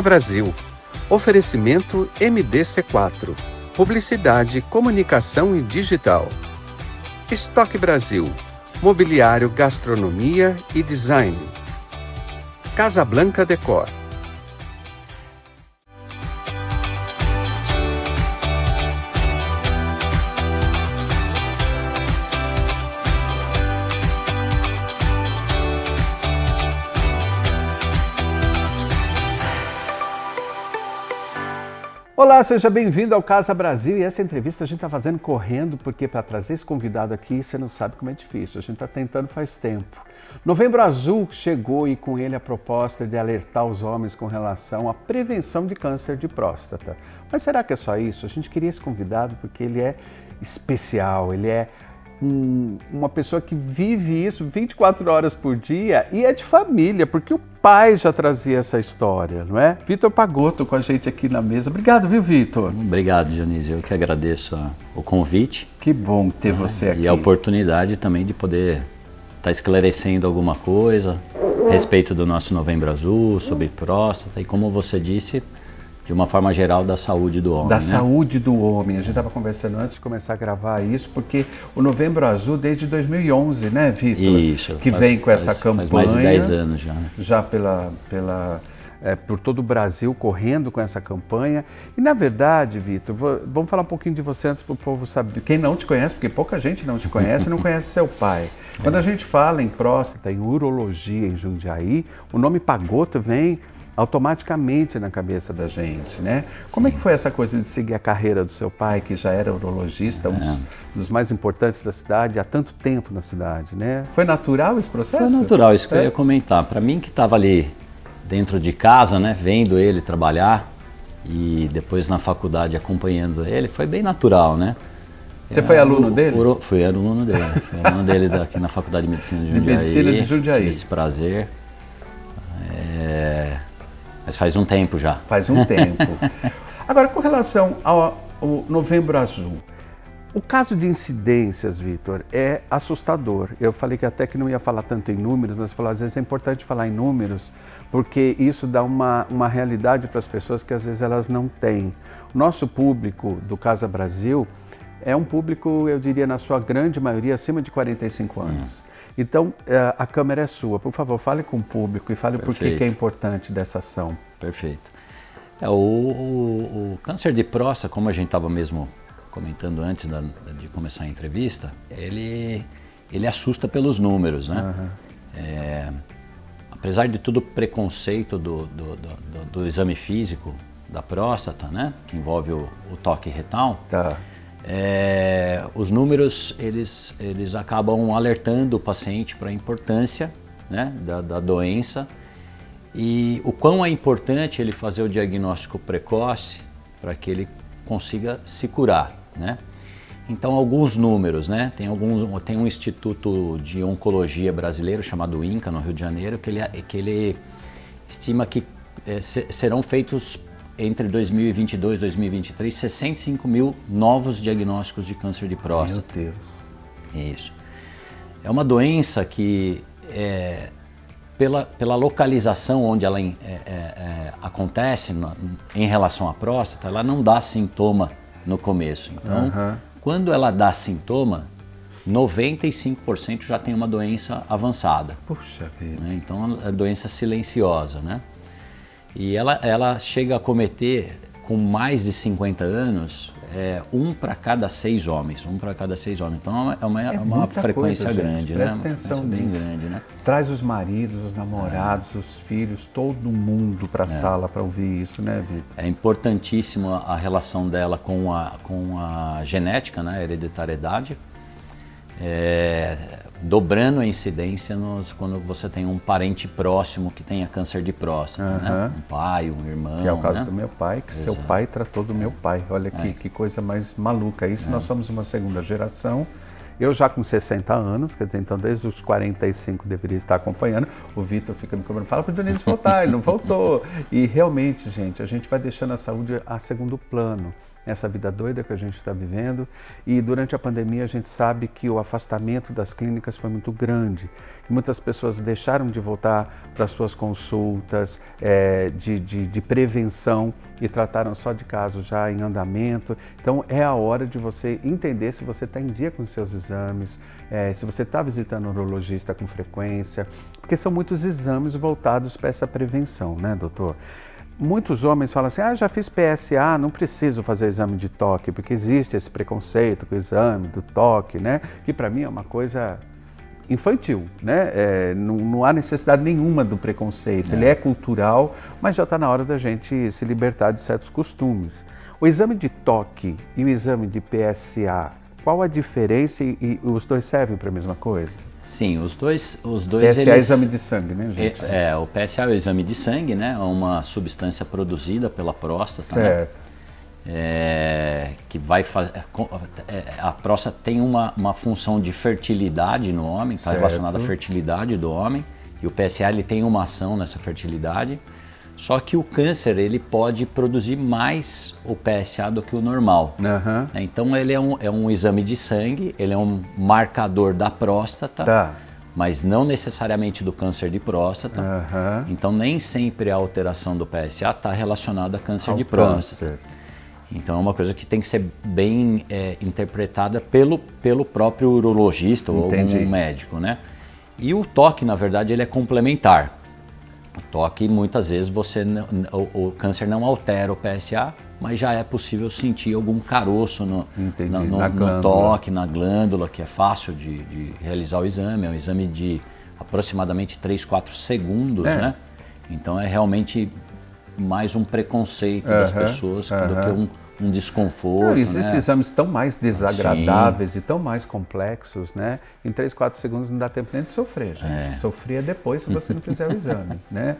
Brasil. Oferecimento MDC4. Publicidade, comunicação e digital. Estoque Brasil. Mobiliário, gastronomia e design. Casablanca Decor. Olá, seja bem-vindo ao Casa Brasil, e essa entrevista a gente está fazendo correndo, porque para trazer esse convidado aqui, você não sabe como é difícil, a gente está tentando faz tempo. Novembro Azul chegou e com ele a proposta de alertar os homens com relação à prevenção de câncer de próstata. Mas será que é só isso? A gente queria esse convidado porque ele é especial, ele é uma pessoa que vive isso 24 horas por dia e é de família, porque o pai já trazia essa história, não é? Vitor Pagotto com a gente aqui na mesa. Obrigado, viu, Vitor? Obrigado, Dionísio. Eu que agradeço o convite. Que bom ter você aqui. E a oportunidade também de poder estar esclarecendo alguma coisa a respeito do nosso Novembro Azul, sobre próstata e, como você disse, de uma forma geral, da saúde do homem. Da saúde do homem. A gente estava conversando antes de começar a gravar isso, porque o Novembro Azul, desde 2011, né, Vitor? Isso. Que vem com essa campanha. Faz mais de 10 anos já. Já por todo o Brasil, correndo com essa campanha. E, na verdade, Vitor, vamos falar um pouquinho de você antes para o povo saber. Quem não te conhece, porque pouca gente não te conhece, não conhece seu pai. Quando a gente fala em próstata, em urologia em Jundiaí, o nome Pagotto vem automaticamente na cabeça da gente, né? Como é que foi essa coisa de seguir a carreira do seu pai, que já era urologista, um dos mais importantes da cidade, há tanto tempo na cidade, né? Foi natural esse processo? Foi natural, isso que eu ia comentar. Para mim, que estava ali dentro de casa, né, vendo ele trabalhar e depois na faculdade acompanhando ele, foi bem natural, né? Você foi aluno dele? Fui aluno dele. Fui aluno dele aqui na Faculdade de Medicina de Jundiaí. De Medicina de Jundiaí. Tive esse prazer. Mas faz um tempo já. Faz um tempo. Agora, com relação ao Novembro Azul, o caso de incidências, Vitor, é assustador. Eu falei que até que não ia falar tanto em números, mas às vezes é importante falar em números, porque isso dá uma realidade para as pessoas que às vezes elas não têm. O nosso público do Casa Brasil é um público, eu diria, na sua grande maioria, acima de 45 anos. Então, a câmera é sua. Por favor, fale com o público e fale por que é importante dessa ação. Perfeito. O câncer de próstata, como a gente estava mesmo comentando antes de começar a entrevista, ele assusta pelos números, né? Apesar de todo o preconceito do exame físico da próstata, né? Que envolve o toque retal, os números eles acabam alertando o paciente para a importância, né, da doença e o quão é importante ele fazer o diagnóstico precoce para que ele consiga se curar, né? Então, alguns números, né? Tem um instituto de oncologia brasileiro chamado INCA, no Rio de Janeiro, que ele estima que serão feitos entre 2022 e 2023, 65 mil novos diagnósticos de câncer de próstata. Meu Deus. Isso. É uma doença que, pela localização onde ela acontece em relação à próstata, ela não dá sintoma no começo. Então, quando ela dá sintoma, 95% já tem uma doença avançada. Puxa vida. Né? Então, é doença silenciosa, né? E ela chega a cometer, com mais de 50 anos, 1 para cada 6 homens. 1 para cada 6 homens. Então é uma frequência grande, né? Presta atenção nisso. Bem grande, né? Traz os maridos, os namorados, os filhos, todo mundo para a sala para ouvir isso, né, Vitor? É importantíssimo a relação dela com a genética, né? A hereditariedade. Dobrando a incidência quando você tem um parente próximo que tenha câncer de próstata, né? Um pai, um irmão. Que é o caso, né, do meu pai, que Exato. Seu pai tratou do meu pai. Olha que coisa mais maluca. Isso nós somos uma segunda geração. Eu já com 60 anos, quer dizer, então desde os 45 deveria estar acompanhando. O Vitor fica me cobrando, fala para o Dionísio voltar, ele não voltou. E realmente, gente, a gente vai deixando a saúde a segundo plano. nessa vida doida que a gente está vivendo. E durante a pandemia a gente sabe que o afastamento das clínicas foi muito grande, que muitas pessoas deixaram de voltar para suas consultas de prevenção e trataram só de casos já em andamento. Então é a hora de você entender se você está em dia com os seus exames, se você está visitando o urologista com frequência, porque são muitos exames voltados para essa prevenção, né, doutor? Muitos homens falam assim, já fiz PSA, não preciso fazer exame de toque, porque existe esse preconceito com o exame do toque, né? Que para mim é uma coisa infantil, né? Não há necessidade nenhuma do preconceito, ele é cultural, mas já está na hora da gente se libertar de certos costumes. O exame de toque e o exame de PSA, qual a diferença e os dois servem para a mesma coisa? Sim, os dois PSA é exame de sangue, né, gente? O PSA é o exame de sangue, né? É uma substância produzida pela próstata, certo. Né? Que vai fazer... A próstata tem uma função de fertilidade no homem, está relacionada à fertilidade do homem, e o PSA ele tem uma ação nessa fertilidade. Só que o câncer ele pode produzir mais o PSA do que o normal. Uhum. Então ele é um exame de sangue, ele é um marcador da próstata, mas não necessariamente do câncer de próstata. Uhum. Então nem sempre a alteração do PSA está relacionada a câncer de próstata. Então é uma coisa que tem que ser bem interpretada pelo próprio urologista ou algum médico, né? E o toque, na verdade, ele é complementar. O toque, muitas vezes, o câncer não altera o PSA, mas já é possível sentir algum caroço no toque, na glândula, que é fácil de realizar o exame. É um exame de aproximadamente 3, 4 segundos, né? Então é realmente mais um preconceito das pessoas do que um desconforto. Existem exames tão mais desagradáveis e tão mais complexos, né? Em 3, 4 segundos não dá tempo nem de sofrer, gente. Sofrer é depois se você não fizer o exame, né?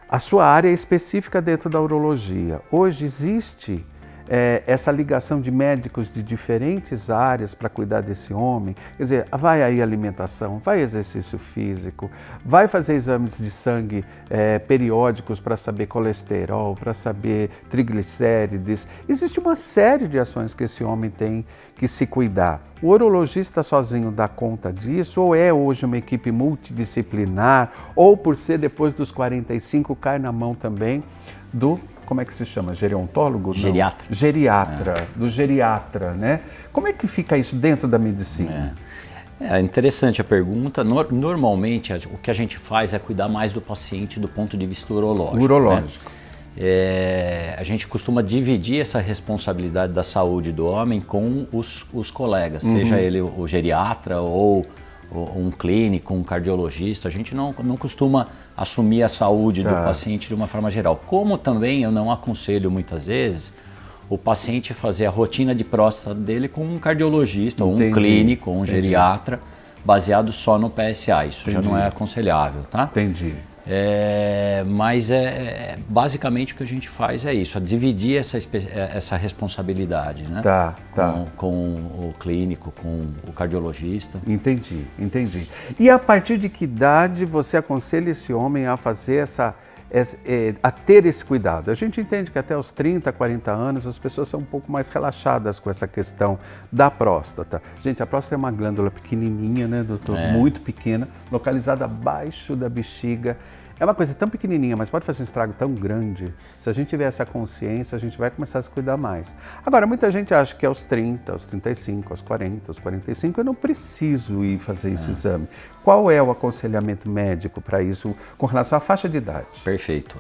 A sua área é específica dentro da urologia. Hoje existe essa ligação de médicos de diferentes áreas para cuidar desse homem. Quer dizer, vai aí alimentação, vai exercício físico, vai fazer exames de sangue periódicos para saber colesterol, para saber triglicérides. Existe uma série de ações que esse homem tem que se cuidar. O urologista sozinho dá conta disso, ou é hoje uma equipe multidisciplinar, ou por ser depois dos 45 cai na mão também do... Como é que se chama? Gerontólogo? Geriatra. Geriatra, do geriatra, né? Como é que fica isso dentro da medicina? É interessante a pergunta. Normalmente, o que a gente faz é cuidar mais do paciente do ponto de vista urológico. Urológico. Né? A gente costuma dividir essa responsabilidade da saúde do homem com os colegas, seja ele o geriatra ou um clínico, um cardiologista. A gente não costuma assumir a saúde do paciente de uma forma geral. Como também eu não aconselho muitas vezes o paciente fazer a rotina de próstata dele com um cardiologista, ou um clínico, ou um geriatra, baseado só no PSA. Isso já não é aconselhável, tá? Entendi. Mas basicamente o que a gente faz é isso, é dividir essa responsabilidade, né? Com o clínico, com o cardiologista. Entendi. E a partir de que idade você aconselha esse homem a fazer a ter esse cuidado? A gente entende que até os 30, 40 anos as pessoas são um pouco mais relaxadas com essa questão da próstata. Gente, a próstata é uma glândula pequenininha, né, doutor? Muito pequena, localizada abaixo da bexiga. É uma coisa tão pequenininha, mas pode fazer um estrago tão grande. Se a gente tiver essa consciência, a gente vai começar a se cuidar mais. Agora, muita gente acha que aos 30, aos 35, aos 40, aos 45, eu não preciso ir fazer esse exame. Qual é o aconselhamento médico para isso com relação à faixa de idade? Perfeito.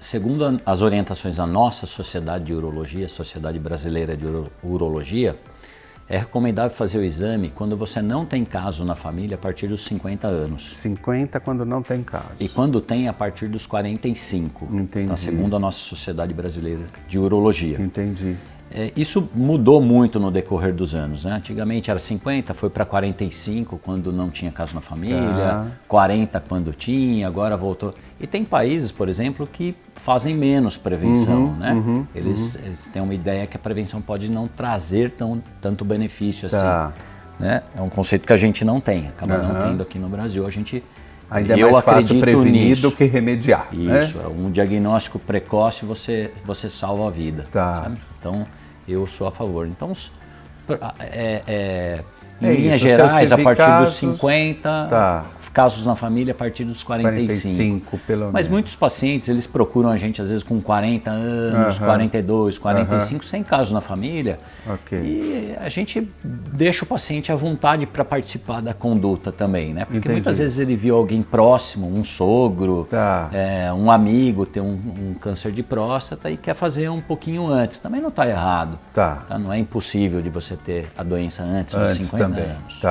Segundo as orientações da nossa Sociedade de Urologia, Sociedade Brasileira de Urologia, é recomendável fazer o exame quando você não tem caso na família a partir dos 50 anos. 50 quando não tem caso. E quando tem a partir dos 45. Entendi. Tá, segundo a nossa Sociedade Brasileira de Urologia. Entendi. Isso mudou muito no decorrer dos anos, né? Antigamente era 50, foi para 45 quando não tinha caso na família, 40 quando tinha, agora voltou. E tem países, por exemplo, que fazem menos prevenção, né? Eles têm uma ideia que a prevenção pode não trazer tanto benefício assim. Né? É um conceito que a gente não tem, acaba não tendo aqui no Brasil. Ainda é mais fácil prevenir do que remediar. Isso, né? Um diagnóstico precoce você salva a vida. Sabe? Então, eu sou a favor. Então, em linhas gerais, a partir casos, dos 50, casos na família a partir dos 45. Pelo menos. Mas muitos pacientes, eles procuram a gente às vezes com 40 anos, 42, 45, sem casos na família. E a gente deixa o paciente à vontade para participar da conduta também, né? Porque muitas vezes ele viu alguém próximo, um sogro, um amigo ter um câncer de próstata e quer fazer um pouquinho antes. Também não está errado. Não é impossível de você ter a doença antes dos 50 anos.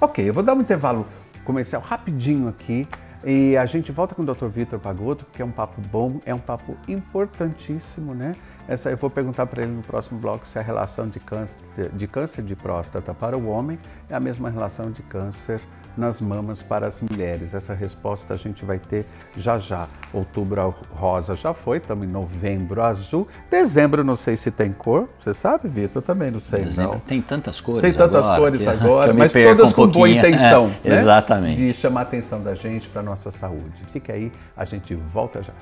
Ok, eu vou dar um intervalo comercial rapidinho aqui e a gente volta com o Dr. Vitor Pagotto, porque é um papo bom, é um papo importantíssimo, né? Eu vou perguntar para ele no próximo bloco se a relação de câncer de próstata para o homem é a mesma relação de câncer nas mamas para as mulheres. Essa resposta a gente vai ter já já. Outubro rosa já foi, estamos em novembro azul. Dezembro não sei se tem cor, você sabe, Vitor? Eu também não sei. Dezembro tem tantas cores agora. Tem tantas cores agora, mas todas todas com boa intenção, né? Exatamente. De chamar a atenção da gente para a nossa saúde. Fique aí, a gente volta já.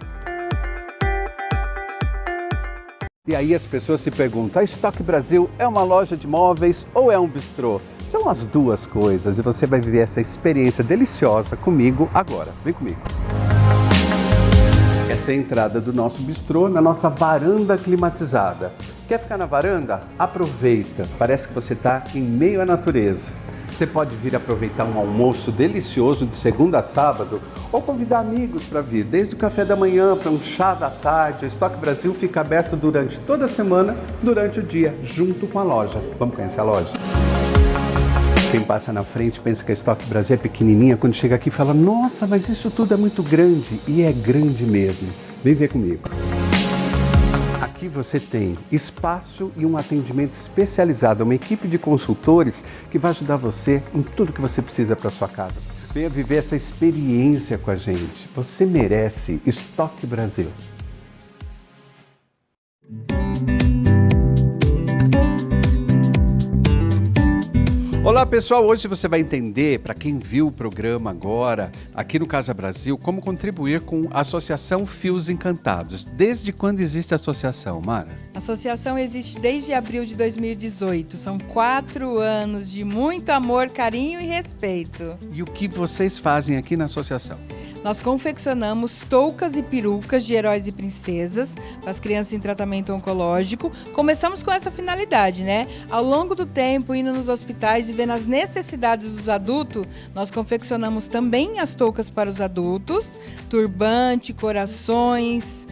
E aí as pessoas se perguntam, a Estoque Brasil é uma loja de móveis ou é um bistrô? São as duas coisas e você vai viver essa experiência deliciosa comigo agora. Vem comigo. Essa é a entrada do nosso bistrô na nossa varanda climatizada. Quer ficar na varanda? Aproveita, parece que você está em meio à natureza. Você pode vir aproveitar um almoço delicioso de segunda a sábado ou convidar amigos para vir, desde o café da manhã para um chá da tarde. O Estoque Brasil fica aberto durante toda a semana, durante o dia, junto com a loja. Vamos conhecer a loja? Quem passa na frente pensa que a Estoque Brasil é pequenininha, quando chega aqui fala, nossa, mas isso tudo é muito grande. E é grande mesmo. Vem ver comigo. Aqui você tem espaço e um atendimento especializado, uma equipe de consultores que vai ajudar você em tudo que você precisa para sua casa. Venha viver essa experiência com a gente. Você merece Estoque Brasil. Olá pessoal, hoje você vai entender, para quem viu o programa agora, aqui no Casa Brasil, como contribuir com a Associação Fios Encantados. Desde quando existe a associação, Mara? A associação existe desde abril de 2018. São 4 anos de muito amor, carinho e respeito. E o que vocês fazem aqui na associação? Nós confeccionamos toucas e perucas de heróis e princesas para as crianças em tratamento oncológico. Começamos com essa finalidade, né? Ao longo do tempo, indo nos hospitais e vendo as necessidades dos adultos, nós confeccionamos também as toucas para os adultos, turbante, corações,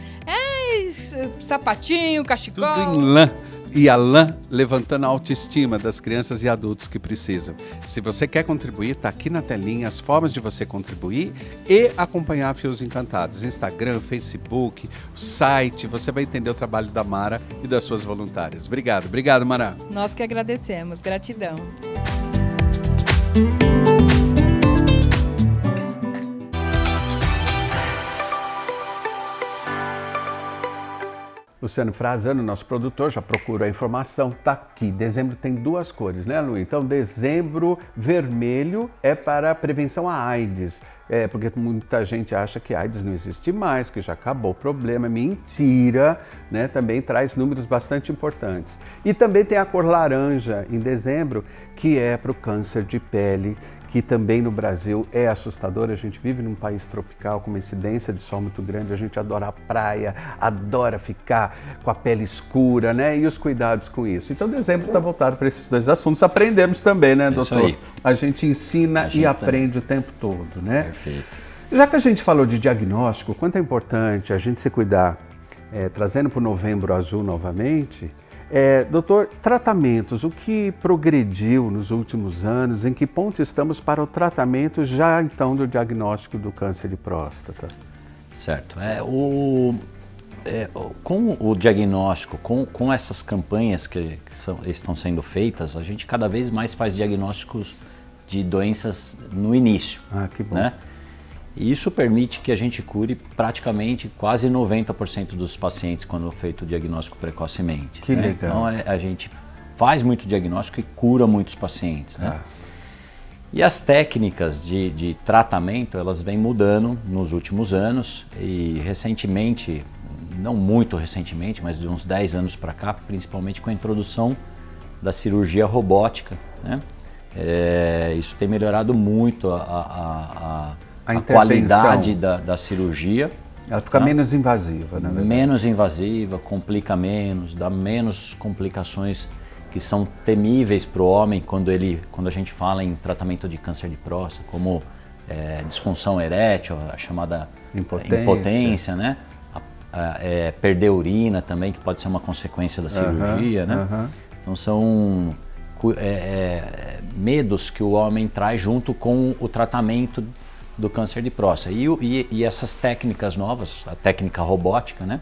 sapatinho, cachecol. Tudo em lã. E a lã levantando a autoestima das crianças e adultos que precisam. Se você quer contribuir, está aqui na telinha as formas de você contribuir e acompanhar Fios Encantados. Instagram, Facebook, site, você vai entender o trabalho da Mara e das suas voluntárias. Obrigado, Mara. Nós que agradecemos, gratidão. Luciano Frazano, nosso produtor, já procurou a informação, tá aqui. Dezembro tem 2 cores, né, Lu? Então, dezembro vermelho é para a prevenção à AIDS. Porque muita gente acha que a AIDS não existe mais, que já acabou o problema. Mentira, né? Também traz números bastante importantes. E também tem a cor laranja em dezembro, que é para o câncer de pele, que também no Brasil é assustador. A gente vive num país tropical com uma incidência de sol muito grande, a gente adora a praia, adora ficar com a pele escura, né? E os cuidados com isso. Então, dezembro está voltado para esses 2 assuntos. Aprendemos também, né, doutor? Isso aí. A gente ensina e aprende o tempo todo, né? Perfeito. Já que a gente falou de diagnóstico, quanto é importante a gente se cuidar, trazendo para o Novembro Azul novamente. Doutor, tratamentos, o que progrediu nos últimos anos, em que ponto estamos para o tratamento já então do diagnóstico do câncer de próstata? Certo. Com o diagnóstico, com essas campanhas que estão sendo feitas, a gente cada vez mais faz diagnósticos de doenças no início. Ah, que bom. Né? E isso permite que a gente cure praticamente quase 90% dos pacientes quando feito o diagnóstico precocemente. Que né? legal. Então a gente faz muito diagnóstico e cura muitos pacientes. Né? E as técnicas de tratamento, elas vêm mudando nos últimos anos e recentemente, não muito recentemente, mas de uns 10 anos para cá, principalmente com a introdução da cirurgia robótica, né? Isso tem melhorado muito a qualidade da cirurgia. Ela fica menos invasiva, né? Menos invasiva, complica menos, dá menos complicações que são temíveis para o homem quando a gente fala em tratamento de câncer de próstata, como disfunção erétil, a chamada impotência, né? Perder urina também, que pode ser uma consequência da cirurgia, né? Então são medos que o homem traz junto com o tratamento do câncer de próstata. E essas técnicas novas, a técnica robótica, né?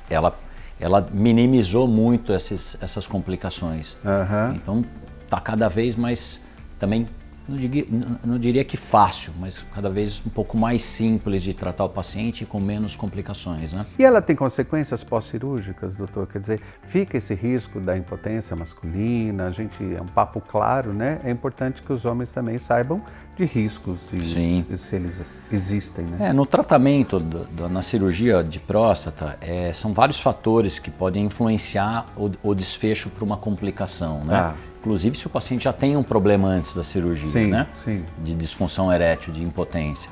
Ela minimizou muito essas complicações. Então está cada vez mais, também, não diria que fácil, mas cada vez um pouco mais simples de tratar o paciente com menos complicações, né? E ela tem consequências pós-cirúrgicas, doutor? Quer dizer, fica esse risco da impotência masculina? É um papo claro, né? É importante que os homens também saibam de riscos e se eles existem, né? No tratamento, na cirurgia de próstata, são vários fatores que podem influenciar o desfecho para uma complicação, né? Inclusive se o paciente já tem um problema antes da cirurgia, né? De disfunção erétil, de impotência.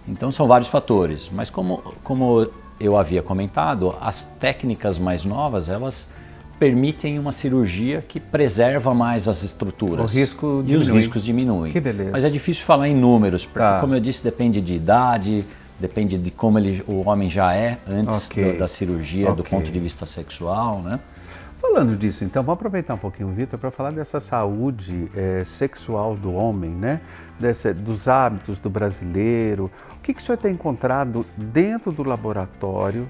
Então são vários fatores, mas como eu havia comentado, as técnicas mais novas, elas permitem uma cirurgia que preserva mais as estruturas. O risco diminui. E os riscos diminuem. Que beleza. Mas é difícil falar em números, porque como eu disse, depende de idade, depende de como o homem já é antes da cirurgia, do ponto de vista sexual, né? Falando disso, então, vamos aproveitar um pouquinho, Vitor, para falar dessa saúde sexual do homem, né? Dos hábitos do brasileiro. O que o senhor tem encontrado dentro do laboratório,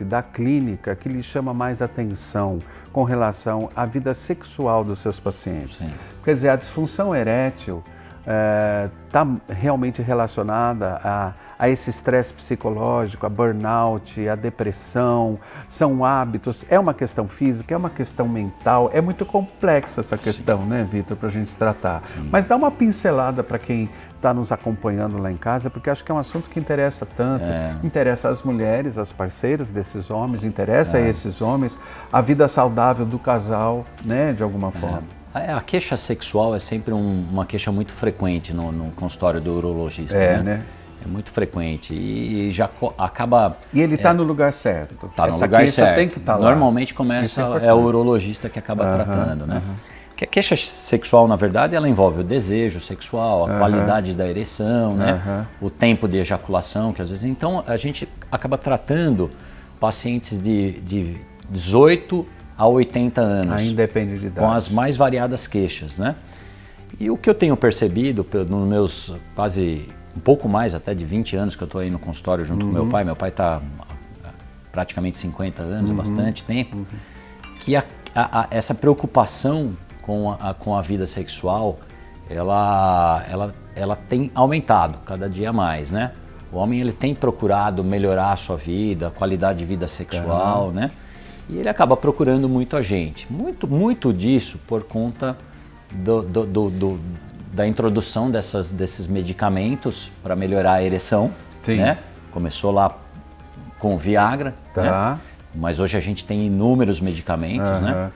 da clínica, que lhe chama mais atenção com relação à vida sexual dos seus pacientes? Quer dizer, a disfunção erétil está realmente relacionada a esse estresse psicológico, a burnout, a depressão, são hábitos, é uma questão física, é uma questão mental, é muito complexa essa questão, né, Vitor, para a gente tratar. Mas dá uma pincelada para quem está nos acompanhando lá em casa, porque acho que é um assunto que interessa tanto, interessa às mulheres, às parceiras desses homens, interessa a esses homens, a vida saudável do casal, né, de alguma forma. A queixa sexual é sempre uma queixa muito frequente no consultório do urologista, né? É muito frequente e já acaba... E ele está no lugar certo. Está no lugar certo. Tem que estar lá. Normalmente é o urologista que acaba tratando, né? Que a queixa sexual, na verdade, ela envolve o desejo sexual, a qualidade da ereção, né? O tempo de ejaculação, que às vezes... Então, a gente acaba tratando pacientes de 18 a 80 anos. Aí depende de idade. Com as mais variadas queixas, né? E o que eu tenho percebido nos meus quase... um pouco mais até de 20 anos que eu estou aí no consultório junto com meu pai está praticamente 50 anos, bastante tempo, que essa preocupação com a vida sexual, ela tem aumentado cada dia mais, né? O homem ele tem procurado melhorar a sua vida, a qualidade de vida sexual, né? E ele acaba procurando muito a gente. Muito disso por conta da introdução desses medicamentos para melhorar a ereção, né? Começou lá com o Viagra, né? Mas hoje a gente tem inúmeros medicamentos, né?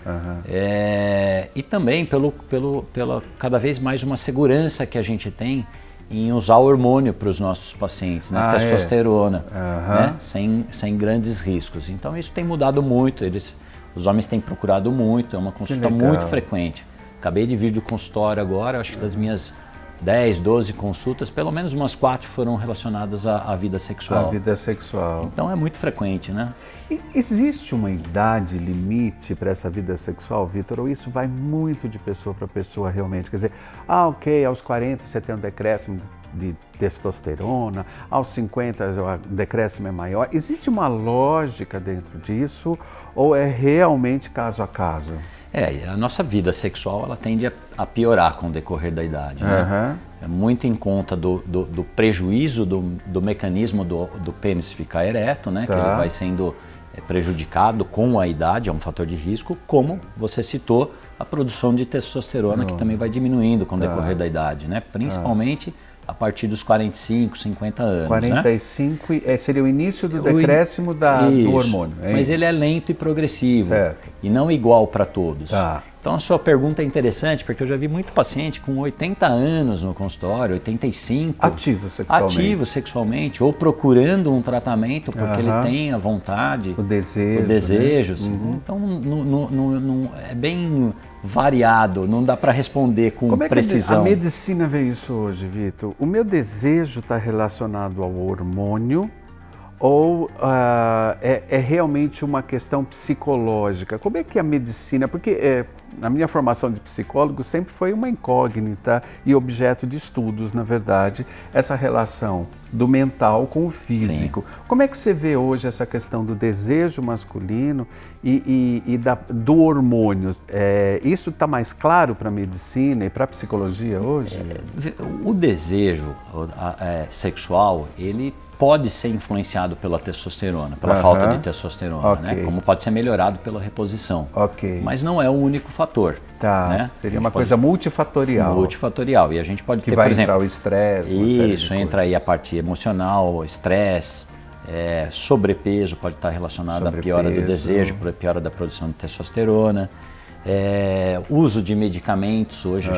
E também pela cada vez mais uma segurança que a gente tem em usar o hormônio para os nossos pacientes, né? Testosterona, né? Sem grandes riscos. Então isso tem mudado muito, os homens têm procurado muito, é uma consulta muito frequente. Acabei de vir do consultório agora, acho que das minhas 10, 12 consultas, pelo menos umas 4 foram relacionadas à vida sexual. A vida sexual. Então é muito frequente, né? E existe uma idade limite para essa vida sexual, Vitor? Ou isso vai muito de pessoa para pessoa realmente? Quer dizer, ok, aos 40 você tem um decréscimo de testosterona, aos 50 o decréscimo é maior. Existe uma lógica dentro disso ou é realmente caso a caso? A nossa vida sexual ela tende a piorar com o decorrer da idade, né? É muito em conta do prejuízo do mecanismo do pênis ficar ereto, né? Que ele vai sendo prejudicado com a idade, é um fator de risco, como você citou, a produção de testosterona que também vai diminuindo com o decorrer da idade, né? Principalmente a partir dos 45, 50 anos. 45 né? Seria o início do decréscimo do hormônio. Mas ele é lento e progressivo, certo. E não igual para todos. Tá. Então a sua pergunta é interessante, porque eu já vi muito paciente com 80 anos no consultório, 85. Ativo sexualmente. Ativo sexualmente, ou procurando um tratamento porque ele tem a vontade. O desejo. Né? Então é bem variado, não dá para responder com precisão. Como é que a medicina vê isso hoje, Vitor? O meu desejo está relacionado ao hormônio ou é realmente uma questão psicológica? Como é que a medicina... Porque na minha formação de psicólogo sempre foi uma incógnita e objeto de estudos, na verdade, essa relação do mental com o físico. Sim. Como é que você vê hoje essa questão do desejo masculino e do hormônio? Isso está mais claro para a medicina e para a psicologia hoje? O desejo sexual, ele pode ser influenciado pela testosterona, pela falta de testosterona, né? Como pode ser melhorado pela reposição. Mas não é o único fator. Tá, né? Seria uma coisa multifatorial. Multifatorial. E a gente pode ter, por exemplo... Que vai entrar o estresse. Isso, entra aí a parte emocional, estresse, sobrepeso pode estar relacionado à piora do desejo, à piora da produção de testosterona, uso de medicamentos. Hoje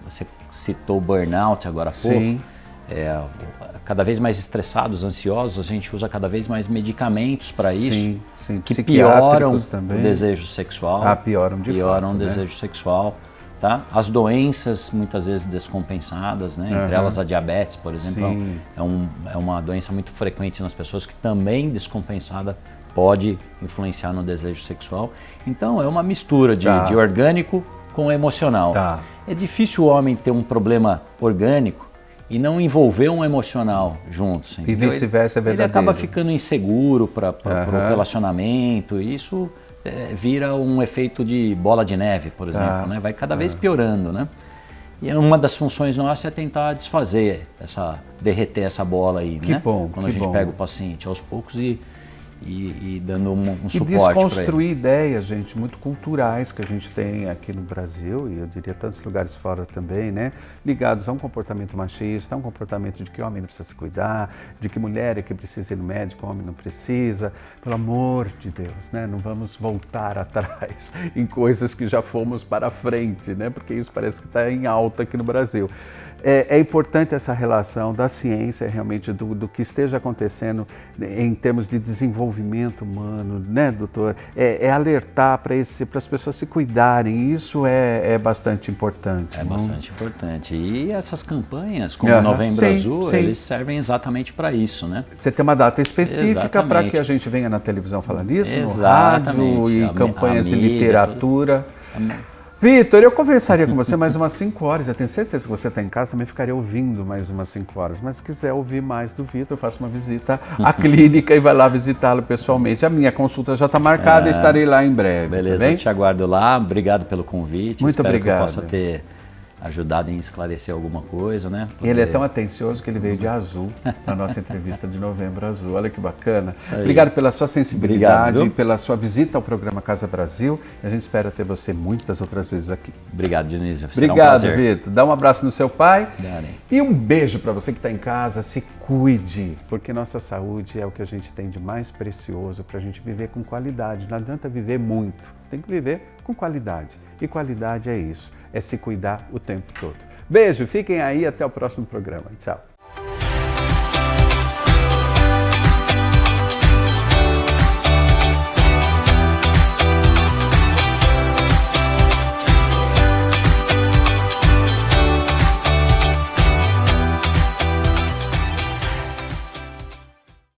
você citou o burnout agora há pouco. Sim. Cada vez mais estressados, ansiosos, a gente usa cada vez mais medicamentos para isso, que pioram também. O desejo sexual. Pioram de pioram fato, o desejo sexual. Tá? As doenças, muitas vezes descompensadas, né? Entre elas a diabetes, por exemplo, é uma doença muito frequente nas pessoas que também descompensada pode influenciar no desejo sexual. Então é uma mistura de orgânico com emocional. É difícil o homem ter um problema orgânico e não envolver um emocional juntos. E vice-versa é verdadeiro. Ele acaba ficando inseguro para o relacionamento, e isso vira um efeito de bola de neve, por exemplo, né? Vai cada vez piorando, né? E uma das funções nossas é tentar derreter essa bola aí, que né? Bom, quando a gente pega o paciente aos poucos e dando um suporte para ele. E desconstruir ideias, gente, muito culturais que a gente tem aqui no Brasil, e eu diria tantos lugares fora também, né? Ligados a um comportamento machista, a um comportamento de que o homem não precisa se cuidar, de que mulher é que precisa ir no médico, o homem não precisa. Pelo amor de Deus, né? Não vamos voltar atrás em coisas que já fomos para frente, né? Porque isso parece que está em alta aqui no Brasil. É importante essa relação da ciência, realmente, do que esteja acontecendo em termos de desenvolvimento humano, né, doutor? Alertar para as pessoas se cuidarem, isso é bastante importante. Bastante importante. E essas campanhas, como o Novembro Azul, eles servem exatamente para isso, né? Você tem uma data específica para que a gente venha na televisão falar nisso, no rádio e campanhas de literatura. Vitor, eu conversaria com você mais umas 5 horas, eu tenho certeza que você está em casa, também ficaria ouvindo mais umas 5 horas, mas se quiser ouvir mais do Vitor, eu faço uma visita à clínica e vai lá visitá-lo pessoalmente. A minha consulta já está marcada e estarei lá em breve. Beleza, eu te aguardo lá, obrigado pelo convite. Muito obrigado. Que eu possa ter ajudado em esclarecer alguma coisa, né? Ele é tão atencioso que ele veio de azul na nossa entrevista de Novembro Azul. Olha que bacana. Obrigado pela sua sensibilidade, pela sua visita ao programa Casa Brasil. A gente espera ter você muitas outras vezes aqui. Obrigado, Dionísio. Obrigado, Vitor. Dá um abraço no seu pai. Darei. E um beijo para você que está em casa. Se cuide, porque nossa saúde é o que a gente tem de mais precioso para a gente viver com qualidade. Não adianta viver muito, tem que viver com qualidade. E qualidade é isso. É se cuidar o tempo todo. Beijo, fiquem aí, até o próximo programa. Tchau.